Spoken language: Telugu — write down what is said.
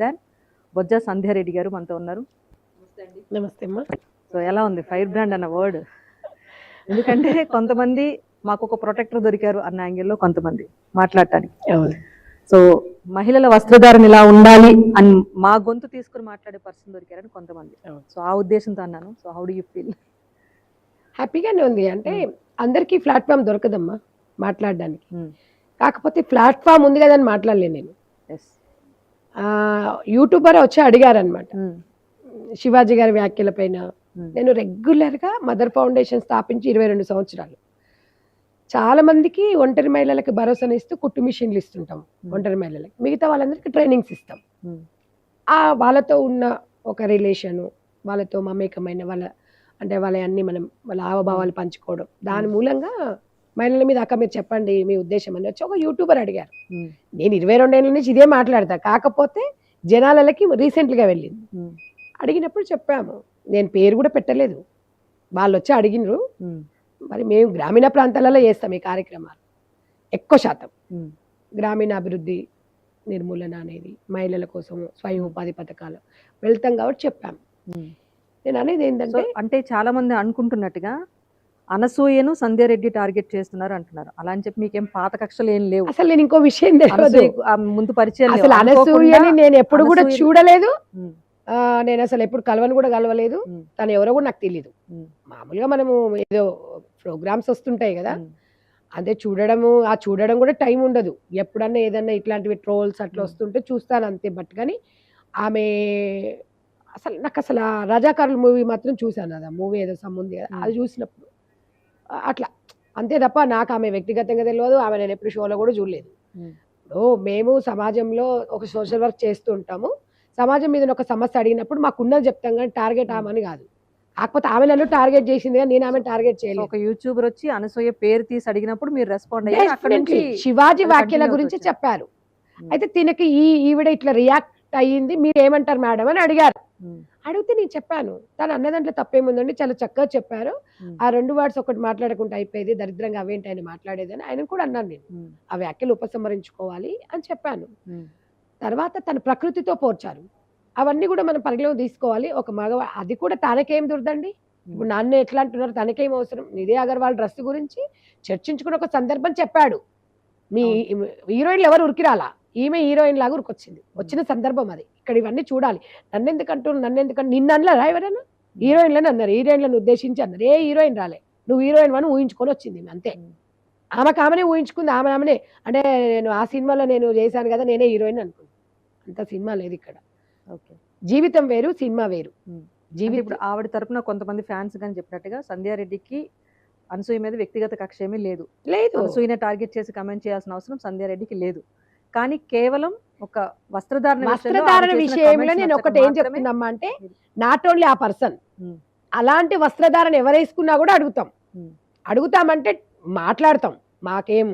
దాన్ బొజ్జ సంధ్యారెడ్డి గారు మనతో ఉన్నారు. నమస్తే అమ్మా. సో ఎలా ఉంది ఫైర్ బ్రాండ్ అన్న వర్డ్? ఎందుకంటే కొంతమంది మాకు ఒక ప్రొటెక్టర్ దొరికారు అన్న యాంగిల్లో కొంతమంది మాట్లాడటానికి. సో మహిళల వస్త్రధారణ ఇలా ఉండాలి అని మా గొంతు తీసుకుని మాట్లాడే పర్సన్ దొరికారని కొంతమంది. సో ఆ ఉద్దేశంతో అన్నాను. So how do you feel? హ్యాపీగానే ఉంది. అంటే అందరికీ ప్లాట్ఫామ్ దొరకదమ్మా మాట్లాడడానికి. కాకపోతే ప్లాట్ఫామ్ ఉంది కదా అని మాట్లాడలేను నేను. యూట్యూబర్ వచ్చి అడిగారనమాట శివాజీ గారి వ్యాఖ్యల పైన. నేను రెగ్యులర్గా మదర్ ఫౌండేషన్ స్థాపించి 22 సంవత్సరాలు. చాలా మందికి ఒంటరి మహిళలకి భరోసానిస్తూ కుట్టు మిషన్లు ఇస్తుంటాం. ఒంటరి మహిళలకి మిగతా వాళ్ళందరికీ ట్రైనింగ్స్ ఇస్తాం. వాళ్ళతో ఉన్న ఒక రిలేషను, వాళ్ళతో మమేకమైన వాళ్ళ అంటే వాళ్ళ అన్ని మనం వాళ్ళ హావభావాలు పంచుకోవడం, దాని మూలంగా మహిళల మీద అక్క మీరు చెప్పండి మీ ఉద్దేశం అని వచ్చి ఒక యూట్యూబర్ అడిగారు. నేను 22 ఏళ్ళ నుంచి ఇదే మాట్లాడతా. కాకపోతే జనాలకి రీసెంట్గా వెళ్ళింది. అడిగినప్పుడు చెప్పాము. నేను పేరు కూడా పెట్టలేదు. వాళ్ళు వచ్చి అడిగినరు. మరి మేము గ్రామీణ ప్రాంతాలలో చేస్తాం ఈ కార్యక్రమాలు. ఎక్కువ శాతం గ్రామీణ అభివృద్ధి నిర్మూలన అనేది మహిళల కోసం స్వయం ఉపాధి పథకాలు వెళ్తాం కాబట్టి చెప్పాము. నేను అనేది ఏంటంటే అంటే చాలా మంది అనుకుంటున్నట్టుగా అనసూయను సంధ్యారెడ్డి టార్గెట్ చేస్తున్నారు అంటున్నారు. అలా అని చెప్పి మీకేం పాత కక్షలు ఏం లేవు. అసలు నేను ఇంకో విషయం తెలియదు. ముందు పరిచయం అసలు అనసూయని నేను ఎప్పుడు కూడా చూడలేదు. నేను అసలు ఎప్పుడు కలవలేదు. తను ఎవరో కూడా నాకు తెలీదు. మామూలుగా మనము ఏదో ప్రోగ్రామ్స్ వస్తుంటాయి కదా, అదే చూడడం కూడా టైం ఉండదు. ఎప్పుడన్నా ఏదన్నా ఇట్లాంటివి ట్రోల్స్ అట్లా వస్తుంటే చూస్తాను అంతే. బట్ కానీ ఆమె నాకు అసలు రజాకారుల మూవీ మాత్రం చూశాను. అది మూవీ ఏదో ఉంది కదా, అది చూసినప్పుడు అట్లా అంతే తప్ప నాకు ఆమె వ్యక్తిగతంగా తెలియదు. ఆమె నేను ఎప్పుడు షోలో కూడా చూడలేదు. మేము సమాజంలో ఒక సోషల్ వర్క్ చేస్తూ ఉంటాము. సమాజం మీద ఒక సమస్య అడిగినప్పుడు మాకున్నది చెప్తాం కానీ టార్గెట్ ఆమెని కాదు. కాకపోతే ఆమె నన్ను టార్గెట్ చేసింది కానీ నేను ఆమె టార్గెట్ చేయలేదు. ఒక యూట్యూబర్ వచ్చి అనసూయ పేరు తీసి అడిగినప్పుడు మీరు రెస్పాండ్ అయ్యారు. అక్కడ నుంచి శివాజీ వ్యాఖ్యల గురించి చెప్పారు. అయితే తినకి ఈవిడ ఇట్లా రియాక్ట్ అయ్యింది, మీరు ఏమంటారు మేడం అని అడిగారు. అడిగితే నేను చెప్పాను. తను అన్న దాంట్లో తప్పేముందండి, చాలా చక్కగా చెప్పారు. ఆ 2 వర్డ్స్ ఒకటి మాట్లాడకుండా అయిపోయేది, దరిద్రంగా అవేంటి ఆయన మాట్లాడేది అని ఆయన కూడా అన్నాను. నేను ఆ వ్యాఖ్యలు ఉపసంహరించుకోవాలి అని చెప్పాను. తర్వాత తన ప్రకృతితో పోర్చారు. అవన్నీ కూడా మనం పరిగణలో తీసుకోవాలి. ఒక మగవా అది కూడా తనకేం దుర్దండి. ఇప్పుడు నన్ను ఎట్లా అంటున్నారు, తనకేం అవసరం. నిదే అగర్వాల్ డ్రెస్ గురించి చర్చించుకుని ఒక సందర్భం చెప్పాడు. మీ హీరోయిన్లు ఎవరు ఉరికిరాలా, ఈమె హీరోయిన్ లాగా ఉరికొచ్చింది. వచ్చిన సందర్భం అది. ఇక్కడ ఇవన్నీ చూడాలి. నన్నెందుకంటూ నిన్ను అనలేరా ఎవరైనా? హీరోయిన్లని అన్నారు. హీరోయిన్లను ఉద్దేశించి అన్నారు. ఏ హీరోయిన్ రాలే, నువ్వు హీరోయిన్ అని ఊహించుకొని వచ్చింది అంతే. ఆమెనే ఊహించుకుంది. ఆమెనే అంటే నేను ఆ సినిమాలో నేను చేశాను కదా, నేనే హీరోయిన్ అనుకుంది. అంత సినిమా లేదు ఇక్కడ. జీవితం వేరు, సినిమా వేరు. ఇప్పుడు ఆవిడ తరపున కొంతమంది ఫ్యాన్స్ కానీ చెప్పినట్టుగా సంధ్యారెడ్డికి అనసూయ మీద వ్యక్తిగత కక్ష ఏమీ లేదు. అనసూయనే టార్గెట్ చేసి కమెంట్ చేయాల్సిన అవసరం సంధ్యారెడ్డికి లేదు. కానీ కేవలం ఒక వస్త్రధారణ విషయంలో నేను ఒకటి ఏం చెప్తున్నామ్మా అంటే, నాట్ ఓన్లీ ఆ పర్సన్, అలాంటి వస్త్రధారణ ఎవరు వేసుకున్నా కూడా అడుగుతామంటే మాట్లాడతాం. మాకేం